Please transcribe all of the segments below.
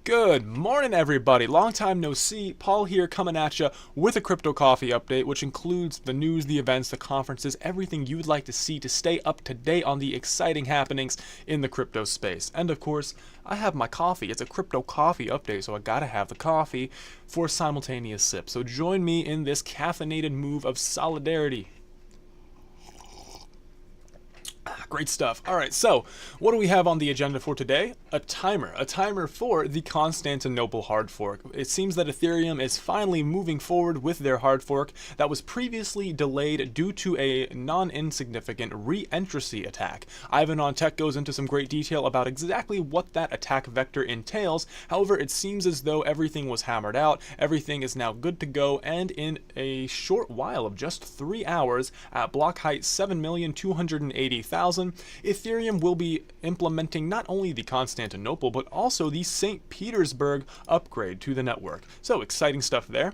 Good morning, everybody. Long time no see. Paul here coming at you with a Crypto Coffee update, which includes the news, the events, the conferences, everything you would like to see to stay up to date on the exciting happenings in the crypto space. And of course, I have my coffee. It's a Crypto Coffee update, so I gotta have the coffee for a simultaneous sip. So join me in this caffeinated move of solidarity. Great stuff. All right, so what do we have on the agenda for today? A timer for the Constantinople hard fork. It seems that Ethereum is finally moving forward with their hard fork that was previously delayed due to a non-insignificant re-entry attack. Ivan on Tech goes into some great detail about exactly what that attack vector entails. However, it seems as though everything was hammered out, everything is now good to go, and in a short while of just 3 hours at block height 7,280,000, Ethereum will be implementing not only the Constantinople, but also the St. Petersburg upgrade to the network. So exciting stuff there.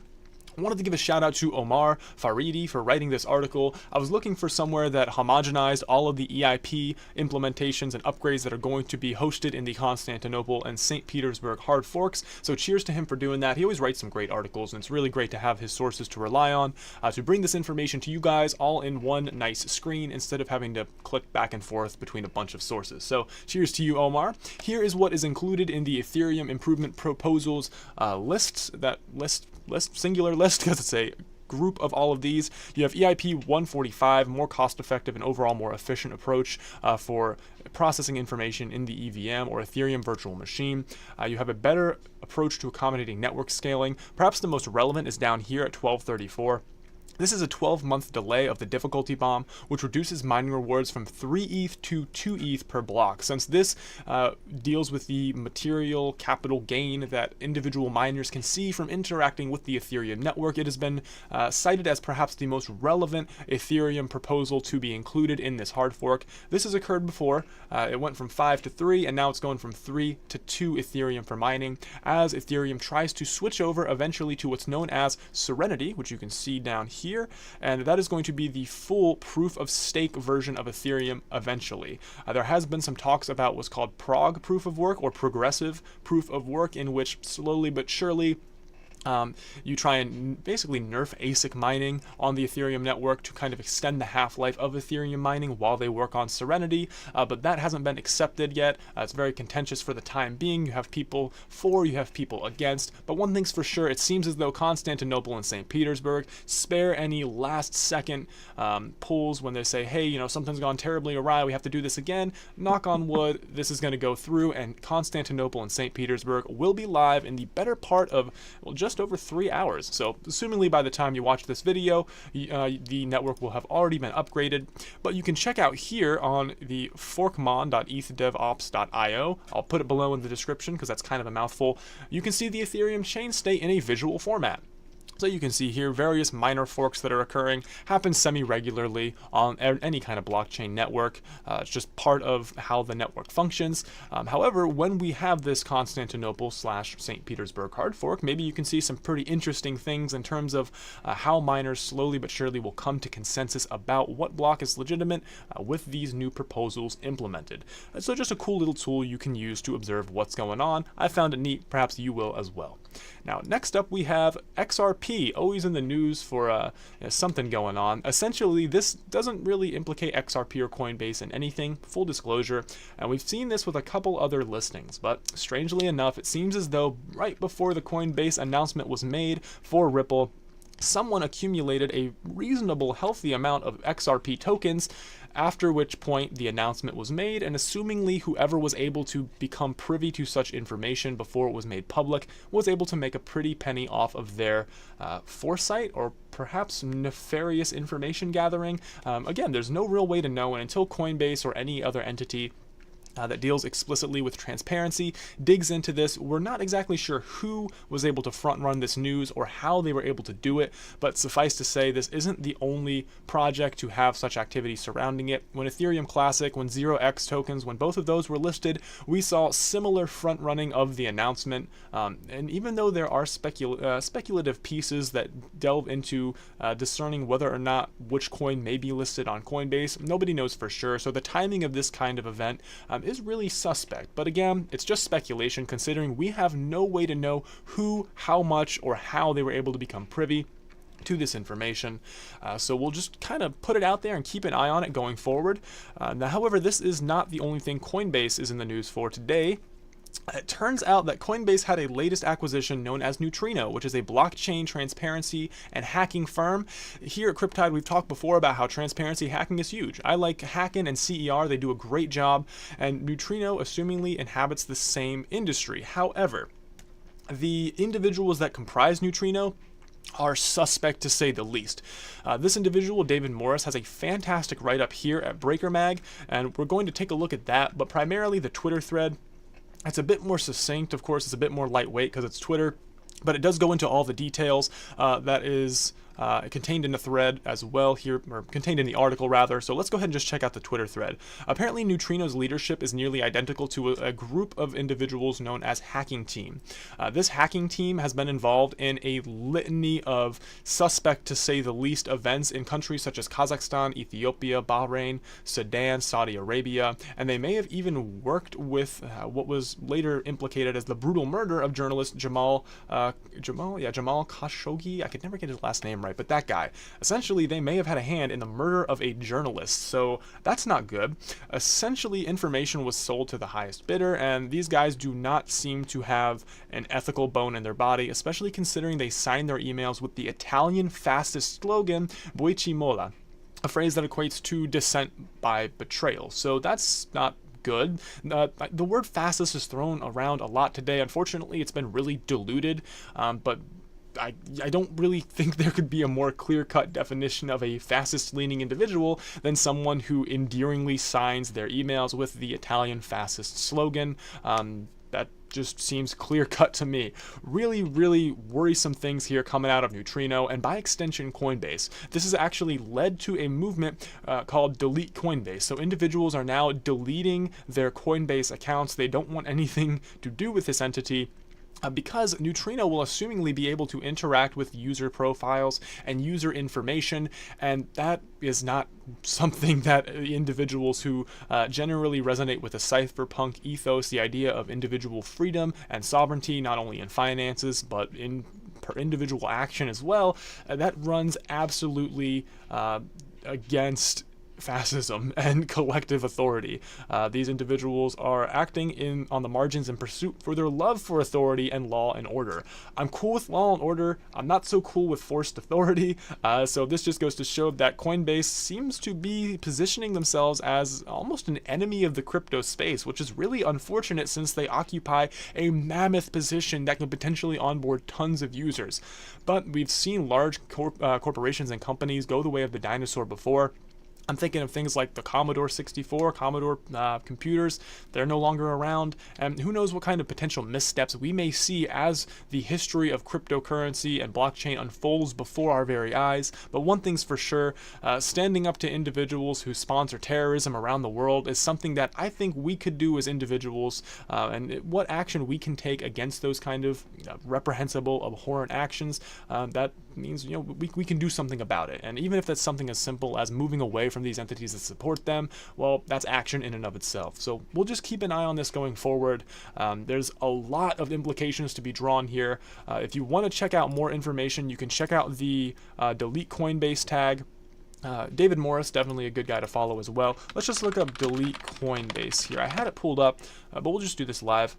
I wanted to give a shout out to Omar Faridi for writing this article. I was looking for somewhere that homogenized all of the EIP implementations and upgrades that are going to be hosted in the Constantinople and St. Petersburg hard forks. So cheers to him for doing that. He always writes some great articles, and it's really great to have his sources to rely on to bring this information to you guys all in one nice screen instead of having to click back and forth between a bunch of sources. So cheers to you, Omar. Here is what is included in the Ethereum improvement proposals singular list, because it's a group of all of these. You have EIP 145, more cost-effective and overall more efficient approach for processing information in the EVM or Ethereum virtual machine. You have a better approach to accommodating network scaling. Perhaps the most relevant is down here at 1234. This is a 12-month delay of the difficulty bomb, which reduces mining rewards from 3 ETH to 2 ETH per block. Since this deals with the material capital gain that individual miners can see from interacting with the Ethereum network, it has been cited as perhaps the most relevant Ethereum proposal to be included in this hard fork. This has occurred before. It went from 5 to 3, and now it's going from 3 to 2 Ethereum for mining, as Ethereum tries to switch over eventually to what's known as Serenity, which you can see down here, and that is going to be the full proof of stake version of Ethereum eventually. There has been some talks about what's called prog proof of work or progressive proof of work, in which slowly but surely you try and basically nerf ASIC mining on the Ethereum network to kind of extend the half-life of Ethereum mining while they work on Serenity, but that hasn't been accepted yet. It's very contentious for the time being. You have people for, you have people against, but one thing's for sure, it seems as though Constantinople and St. Petersburg spare any last-second pulls when they say, hey, something's gone terribly awry, we have to do this again. Knock on wood, this is going to go through, and Constantinople and St. Petersburg will be live in the better part of, well, just over 3 hours. So assumingly by the time you watch this video, the network will have already been upgraded. But you can check out here on the forkmon.ethdevops.io. I'll put it below in the description because that's kind of a mouthful. You can see the Ethereum chain state in a visual format. So you can see here various minor forks that are occurring, happen semi-regularly on any kind of blockchain network. It's just part of how the network functions. However, when we have this Constantinople / St. Petersburg hard fork, maybe you can see some pretty interesting things in terms of how miners slowly but surely will come to consensus about what block is legitimate with these new proposals implemented. So just a cool little tool you can use to observe what's going on. I found it neat, perhaps you will as well. Now, next up we have XRP, always in the news for something going on. Essentially, this doesn't really implicate XRP or Coinbase in anything, full disclosure, and we've seen this with a couple other listings, but strangely enough, it seems as though right before the Coinbase announcement was made for Ripple, someone accumulated a reasonable, healthy amount of XRP tokens, after which point the announcement was made, and assumingly whoever was able to become privy to such information before it was made public was able to make a pretty penny off of their foresight or perhaps nefarious information gathering. Again, there's no real way to know, and until Coinbase or any other entity that deals explicitly with transparency digs into this, we're not exactly sure who was able to front run this news or how they were able to do it, but suffice to say this isn't the only project to have such activity surrounding it. When Ethereum Classic, when 0x tokens, when both of those were listed, we saw similar front running of the announcement, and even though there are speculative pieces that delve into discerning whether or not which coin may be listed on Coinbase, nobody knows for sure. So the timing of this kind of event is really suspect. But again, it's just speculation considering we have no way to know who, how much, or how they were able to become privy to this information. So we'll just kind of put it out there and keep an eye on it going forward. Now, however, this is not the only thing Coinbase is in the news for today. It turns out that Coinbase had a latest acquisition known as Neutrino, which is a blockchain transparency and hacking firm. Here at Cryptide, we've talked before about how transparency hacking is huge. I like Hacken and CER, they do a great job, and Neutrino assumingly inhabits the same industry. However, the individuals that comprise Neutrino are suspect to say the least. This individual, David Morris, has a fantastic write-up here at Breaker Mag, and we're going to take a look at that, but primarily the Twitter thread. It's a bit more succinct, of course, it's a bit more lightweight because it's Twitter, but it does go into all the details that is contained in the thread as well here, or contained in the article rather. So let's go ahead and just check out the Twitter thread. Apparently Neutrino's leadership is nearly identical to a group of individuals known as Hacking Team. This Hacking Team has been involved in a litany of suspect to say the least events in countries such as Kazakhstan, Ethiopia, Bahrain, Sudan, Saudi Arabia, and they may have even worked with what was later implicated as the brutal murder of journalist Jamal Khashoggi. I could never get his last name right, but that guy. Essentially, they may have had a hand in the murder of a journalist, so that's not good. Essentially, information was sold to the highest bidder, and these guys do not seem to have an ethical bone in their body, especially considering they signed their emails with the Italian fastest slogan, "Voi ci mola," a phrase that equates to dissent by betrayal. So that's not good. The word fascist is thrown around a lot today. Unfortunately, it's been really diluted, but I don't really think there could be a more clear-cut definition of a fascist-leaning individual than someone who endearingly signs their emails with the Italian fascist slogan. That just seems clear-cut to me. Really, really worrisome things here coming out of Neutrino, and by extension, Coinbase. This has actually led to a movement called Delete Coinbase. So individuals are now deleting their Coinbase accounts. They don't want anything to do with this entity, because Neutrino will assumingly be able to interact with user profiles and user information, and that is not something that individuals who generally resonate with the cypherpunk ethos, the idea of individual freedom and sovereignty, not only in finances, but in per individual action as well, that runs absolutely against fascism and collective authority. These individuals are acting on the margins in pursuit for their love for authority and law and order. I'm cool with law and order. I'm not so cool with forced authority. So this just goes to show that Coinbase seems to be positioning themselves as almost an enemy of the crypto space, which is really unfortunate since they occupy a mammoth position that can potentially onboard tons of users. But we've seen large corporations and companies go the way of the dinosaur before. I'm thinking of things like the Commodore 64, Commodore computers. They're no longer around, and who knows what kind of potential missteps we may see as the history of cryptocurrency and blockchain unfolds before our very eyes. But one thing's for sure, standing up to individuals who sponsor terrorism around the world is something that I think we could do as individuals, and what action we can take against those kind of reprehensible, abhorrent actions, that means we can do something about it. And even if that's something as simple as moving away from these entities that support them, well, that's action in and of itself. So we'll just keep an eye on this going forward. There's a lot of implications to be drawn here. If you want to check out more information, you can check out the Delete Coinbase tag. David Morris, definitely a good guy to follow as well. Let's just look up Delete Coinbase here. I had it pulled up, but we'll just do this live.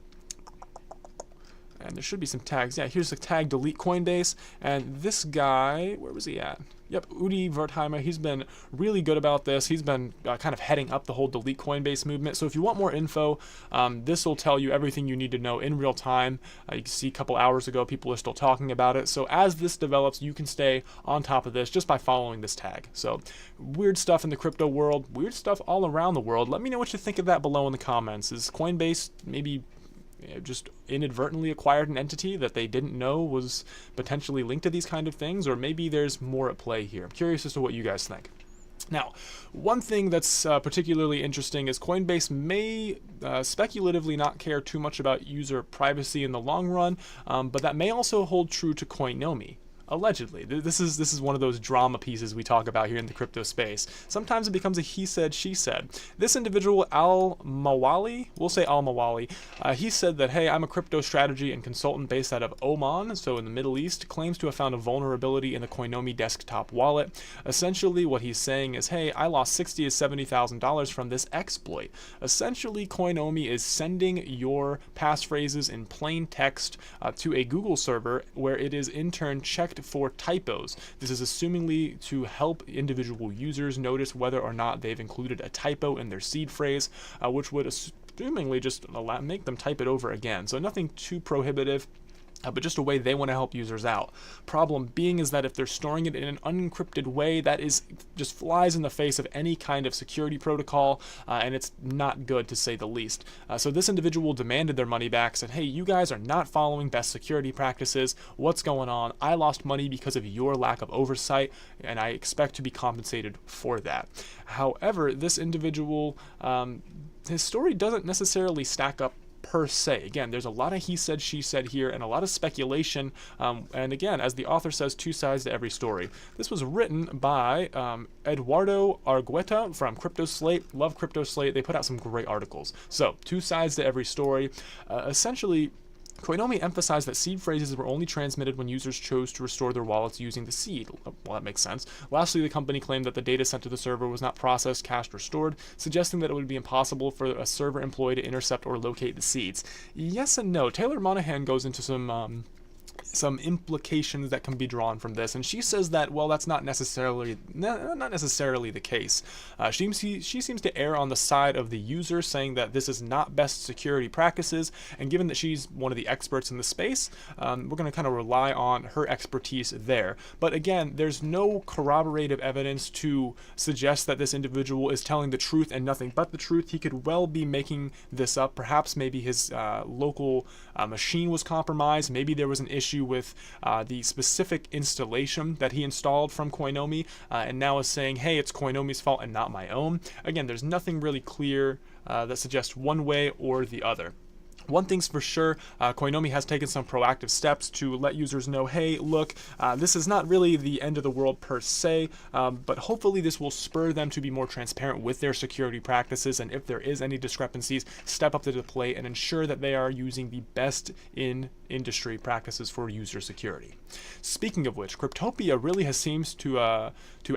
And there should be some tags. Yeah, here's the tag Delete Coinbase. And this guy, where was he at? Yep, Udi Wertheimer, he's been really good about this. He's been kind of heading up the whole Delete Coinbase movement. So if you want more info, this will tell you everything you need to know in real time. You can see a couple hours ago, people are still talking about it. So as this develops, you can stay on top of this just by following this tag. So weird stuff in the crypto world, weird stuff all around the world. Let me know what you think of that below in the comments. Is Coinbase maybe just inadvertently acquired an entity that they didn't know was potentially linked to these kind of things, or maybe there's more at play here? I'm curious as to what you guys think. Now, one thing that's particularly interesting is Coinbase may speculatively not care too much about user privacy in the long run, but that may also hold true to Coinomi. Allegedly. This is one of those drama pieces we talk about here in the crypto space. Sometimes it becomes a he said, she said. This individual, Al-Mawali, we'll say Al-Mawali, he said that, hey, I'm a crypto strategy and consultant based out of Oman, so in the Middle East, claims to have found a vulnerability in the Coinomi desktop wallet. Essentially, what he's saying is, hey, I lost $60,000 to $70,000 from this exploit. Essentially, Coinomi is sending your passphrases in plain text to a Google server where it is in turn checked for typos. This is assumingly to help individual users notice whether or not they've included a typo in their seed phrase, which would assumingly just make them type it over again. So nothing too prohibitive, but just a way they want to help users out. Problem being is that if they're storing it in an unencrypted way, that is just flies in the face of any kind of security protocol, and it's not good to say the least. So this individual demanded their money back, said, hey, you guys are not following best security practices. What's going on? I lost money because of your lack of oversight, and I expect to be compensated for that. However, this individual, his story doesn't necessarily stack up per se. Again, there's a lot of he said, she said here, and a lot of speculation. And again, as the author says, two sides to every story. This was written by Eduardo Argueta from Crypto Slate. Love Crypto Slate. They put out some great articles. So, two sides to every story. Essentially, Coinomi emphasized that seed phrases were only transmitted when users chose to restore their wallets using the seed. Well, that makes sense. Lastly, the company claimed that the data sent to the server was not processed, cached, or stored, suggesting that it would be impossible for a server employee to intercept or locate the seeds. Yes and no. Taylor Monahan goes into some implications that can be drawn from this, and she says that, well, that's not necessarily the case. She seems to err on the side of the user, saying that this is not best security practices, and given that she's one of the experts in the space, we're going to kind of rely on her expertise there. But again, there's no corroborative evidence to suggest that this individual is telling the truth and nothing but the truth. He could well be making this up. Perhaps maybe his local machine was compromised. Maybe there was an issue with the specific installation that he installed from Coinomi, and now is saying, hey, it's Coinomi's fault and not my own. Again, there's nothing really clear that suggests one way or the other. One thing's for sure, Coinomi has taken some proactive steps to let users know, hey, look, this is not really the end of the world per se, but hopefully this will spur them to be more transparent with their security practices, and if there is any discrepancies, step up to the plate and ensure that they are using the best in industry practices for user security. Speaking of which, Cryptopia really seems to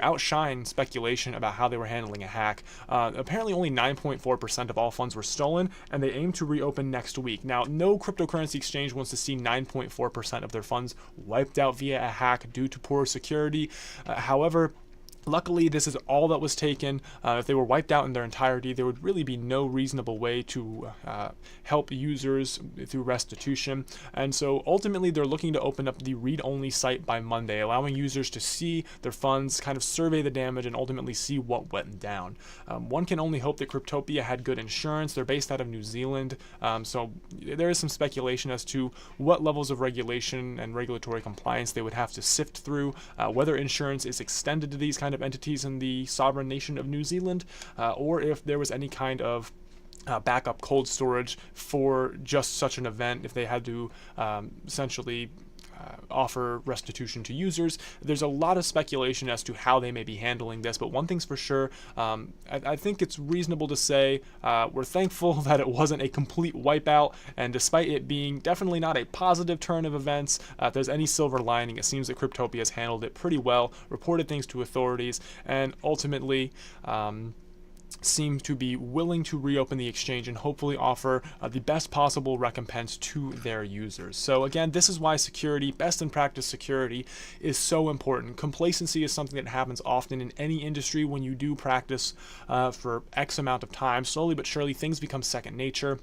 outshine speculation about how they were handling a hack. Apparently only 9.4% of all funds were stolen, and they aim to reopen next week. Now, no cryptocurrency exchange wants to see 9.4% of their funds wiped out via a hack due to poor security. However, luckily, this is all that was taken. If they were wiped out in their entirety, there would really be no reasonable way to help users through restitution. And so ultimately, they're looking to open up the read-only site by Monday, allowing users to see their funds, kind of survey the damage, and ultimately see what went down. One can only hope that Cryptopia had good insurance. They're based out of New Zealand, so there is some speculation as to what levels of regulation and regulatory compliance they would have to sift through, whether insurance is extended to these kind of entities in the sovereign nation of New Zealand, or if there was any kind of backup cold storage for just such an event, if they had to essentially offer restitution to users. There's a lot of speculation as to how they may be handling this, but one thing's for sure, I think it's reasonable to say we're thankful that it wasn't a complete wipeout, and despite it being definitely not a positive turn of events, if there's any silver lining, it seems that Cryptopia has handled it pretty well, reported things to authorities, and ultimately seem to be willing to reopen the exchange and hopefully offer the best possible recompense to their users. So again, this is why security, best in practice security, is so important. Complacency is something that happens often in any industry when you do practice for X amount of time. Slowly but surely, things become second nature.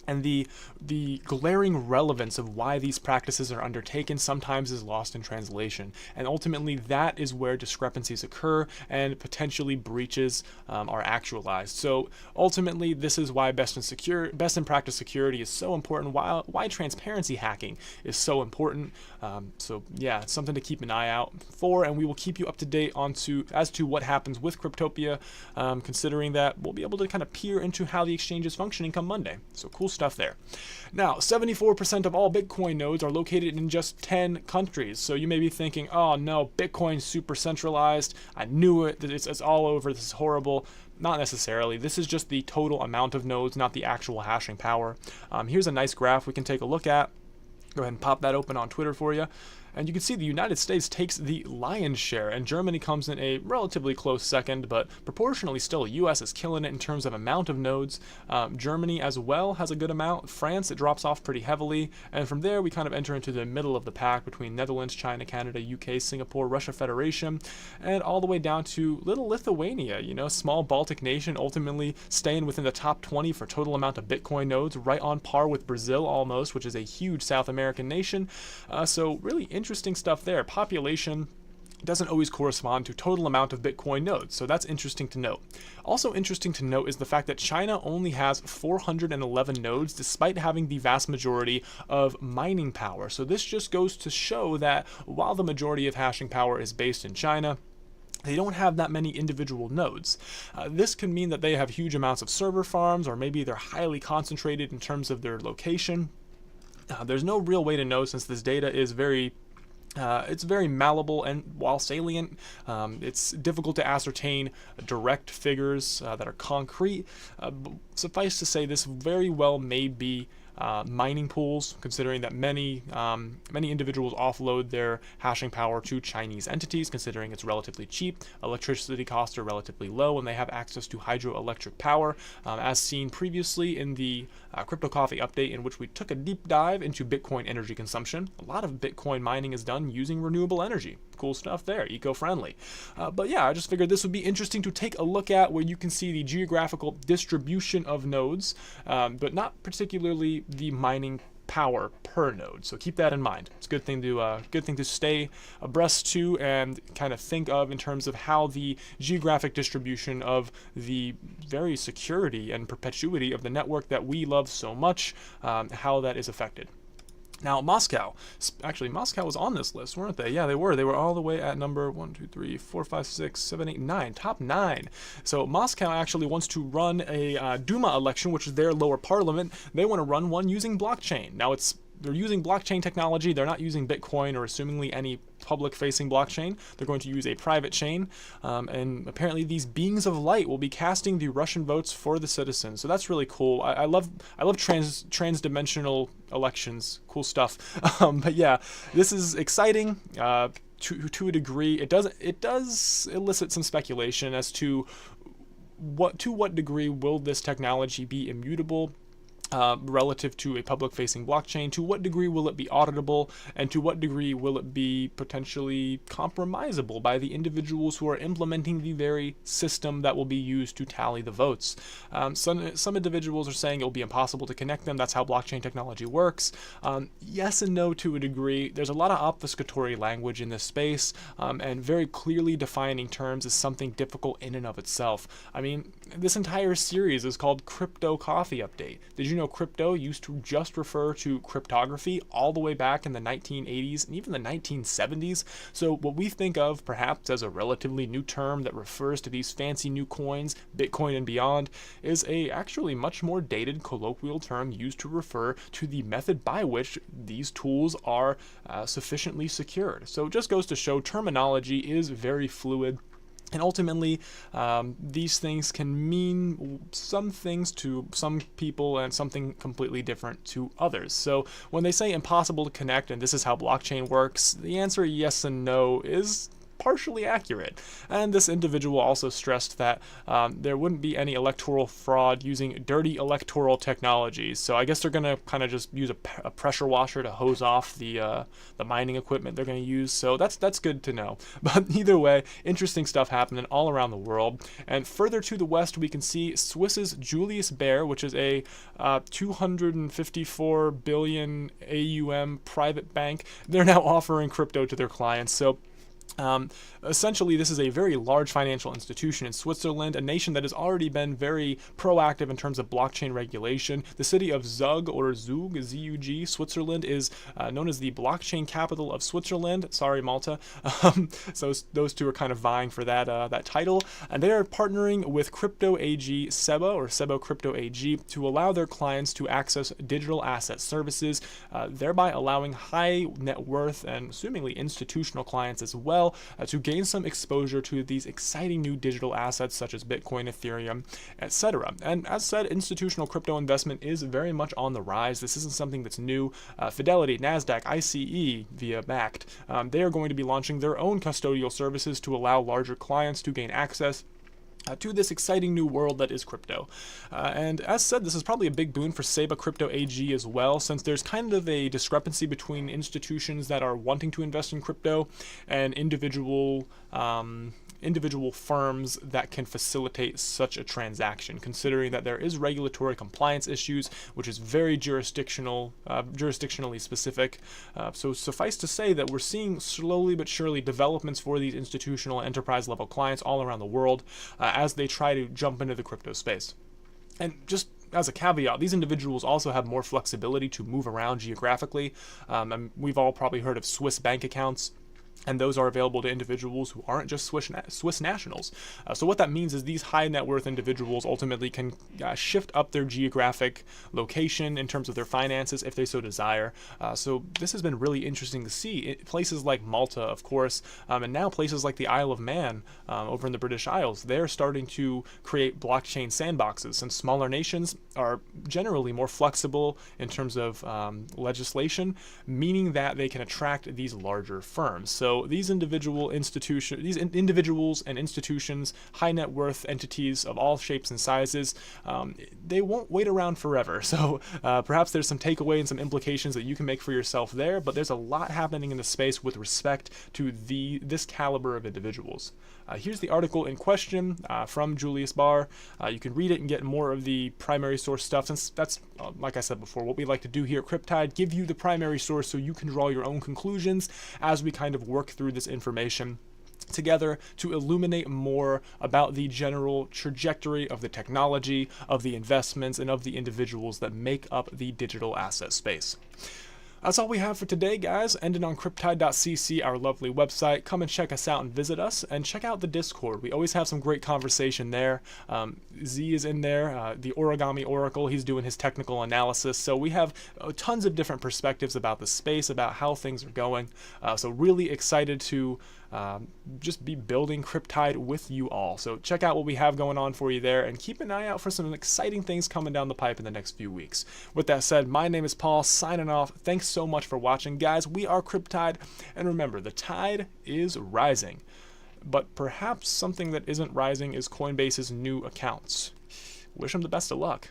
And the glaring relevance of why these practices are undertaken sometimes is lost in translation. And ultimately, that is where discrepancies occur and potentially breaches are actualized. So ultimately, this is why best in practice security is so important, why transparency hacking is so important. So yeah, it's something to keep an eye out for, and we will keep you up to date as to what happens with Cryptopia, considering that we'll be able to kind of peer into how the exchange is functioning come Monday. So cool stuff there. Now, 74% of all Bitcoin nodes are located in just 10 countries. So you may be thinking, oh no, Bitcoin's super centralized. I knew it, it's all over, this is horrible. Not necessarily. This is just the total amount of nodes, not the actual hashing power. Here's a nice graph we can take a look at. Go ahead and pop that open on Twitter for you. And you can see the United States takes the lion's share, and Germany comes in a relatively close second, but proportionally still, US is killing it in terms of amount of nodes. Germany as well has a good amount. France, it drops off pretty heavily, and from there we kind of enter into the middle of the pack between Netherlands, China, Canada, UK, Singapore, Russia Federation, and all the way down to little Lithuania, you know, small Baltic nation, ultimately staying within the top 20 for total amount of Bitcoin nodes, right on par with Brazil almost, which is a huge South American nation. So really interesting stuff there. Population doesn't always correspond to total amount of Bitcoin nodes, so that's interesting to note. Also interesting to note is the fact that China only has 411 nodes despite having the vast majority of mining power. So this just goes to show that while the majority of hashing power is based in China, they don't have that many individual nodes. This could mean that they have huge amounts of server farms, or maybe they're highly concentrated in terms of their location. There's no real way to know, since this data is it's very malleable, and while salient, it's difficult to ascertain direct figures that are concrete. Suffice to say, this very well may be mining pools, considering that many individuals offload their hashing power to Chinese entities, considering it's relatively cheap. Electricity costs are relatively low, and they have access to hydroelectric power, as seen previously in the Crypto Coffee update, in which we took a deep dive into Bitcoin energy consumption. A lot of Bitcoin mining is done using renewable energy. Cool stuff there, eco-friendly. But yeah, I just figured this would be interesting to take a look at, where you can see the geographical distribution of nodes, but not particularly the mining power per node. So keep that in mind. It's a good thing to stay abreast to and kind of think of in terms of how the geographic distribution of the very security and perpetuity of the network that we love so much, how that is affected. Now, Moscow. Actually, Moscow was on this list, weren't they? Yeah, they were. They were all the way at number 1, 2, 3, 4, 5, 6, 7, 8, 9. Top 9. So Moscow actually wants to run a Duma election, which is their lower parliament. They want to run one using blockchain. Now, they're using blockchain technology. They're not using Bitcoin or assumingly any public-facing blockchain. They're going to use a private chain, and apparently these beings of light will be casting the Russian votes for the citizens. So that's really cool. I love trans-dimensional elections. Cool stuff. But yeah, this is exciting. To a degree, it does elicit some speculation as to what degree will this technology be immutable relative to a public-facing blockchain. To what degree will it be auditable, and to what degree will it be potentially compromisable by the individuals who are implementing the very system that will be used to tally the votes? Some individuals are saying it will be impossible to connect them. That's how blockchain technology works. Yes and no to a degree. There's a lot of obfuscatory language in this space, and very clearly defining terms is something difficult in and of itself. I mean, this entire series is called Crypto Coffee Update. Did you know crypto used to just refer to cryptography all the way back in the 1980s and even the 1970s? So what we think of perhaps as a relatively new term that refers to these fancy new coins, Bitcoin and beyond, is a actually much more dated colloquial term used to refer to the method by which these tools are sufficiently secured. So it just goes to show terminology is very fluid. And ultimately, these things can mean some things to some people and something completely different to others. So when they say impossible to connect and this is how blockchain works, the answer yes and no is partially accurate. And this individual also stressed that there wouldn't be any electoral fraud using dirty electoral technologies. So I guess they're going to kind of just use a pressure washer to hose off the mining equipment they're going to use. So that's good to know. But either way, interesting stuff happening all around the world. And further to the west, we can see Swiss's Julius Baer, which is a 254 billion AUM private bank. They're now offering crypto to their clients. So Essentially, this is a very large financial institution in Switzerland, a nation that has already been very proactive in terms of blockchain regulation. The city of Zug, or Zug, Z-U-G, Switzerland, is known as the blockchain capital of Switzerland. Sorry, Malta. So those two are kind of vying for that title, and they are partnering with Crypto AG SEBA, or SEBA Crypto AG, to allow their clients to access digital asset services, thereby allowing high net worth and assumingly institutional clients as well to gain some exposure to these exciting new digital assets such as Bitcoin, Ethereum, etc. And as said, institutional crypto investment is very much on the rise. This isn't something that's new. Fidelity, Nasdaq, ICE, via Backed, they are going to be launching their own custodial services to allow larger clients to gain access to this exciting new world that is crypto. And as said, this is probably a big boon for SEBA Crypto AG as well, since there's kind of a discrepancy between institutions that are wanting to invest in crypto and individual firms that can facilitate such a transaction, considering that there is regulatory compliance issues, which is very jurisdictionally specific. So suffice to say that we're seeing slowly but surely developments for these institutional enterprise level clients all around the world as they try to jump into the crypto space. And just as a caveat, these individuals also have more flexibility to move around geographically. And we've all probably heard of Swiss bank accounts, and those are available to individuals who aren't just Swiss nationals. So what that means is these high net worth individuals ultimately can shift up their geographic location in terms of their finances if they so desire. So this has been really interesting to see. Places like Malta, of course, and now places like the Isle of Man over in the British Isles, they're starting to create blockchain sandboxes, since smaller nations are generally more flexible in terms of legislation, meaning that they can attract these larger firms. So these individuals and institutions, high net worth entities of all shapes and sizes, they won't wait around forever. So perhaps there's some takeaway and some implications that you can make for yourself there, but there's a lot happening in the space with respect to this caliber of individuals. Here's the article in question from Julius Baer. You can read it and get more of the primary source stuff, since that's, like I said before, what we like to do here at Cryptide, give you the primary source so you can draw your own conclusions as we kind of work through this information together to illuminate more about the general trajectory of the technology, of the investments, and of the individuals that make up the digital asset space. That's all we have for today, guys. Ending on cryptide.cc, our lovely website. Come and check us out and visit us, and check out the Discord. We always have some great conversation there. Z is in there, the Origami Oracle. He's doing his technical analysis. So we have tons of different perspectives about the space, about how things are going. So really excited to just be building Cryptide with you all. So check out what we have going on for you there, and keep an eye out for some exciting things coming down the pipe in the next few weeks. With that said, my name is Paul, signing off. Thanks so much for watching, guys. We are Cryptide, and remember, the tide is rising. But perhaps something that isn't rising is Coinbase's new accounts. Wish them the best of luck.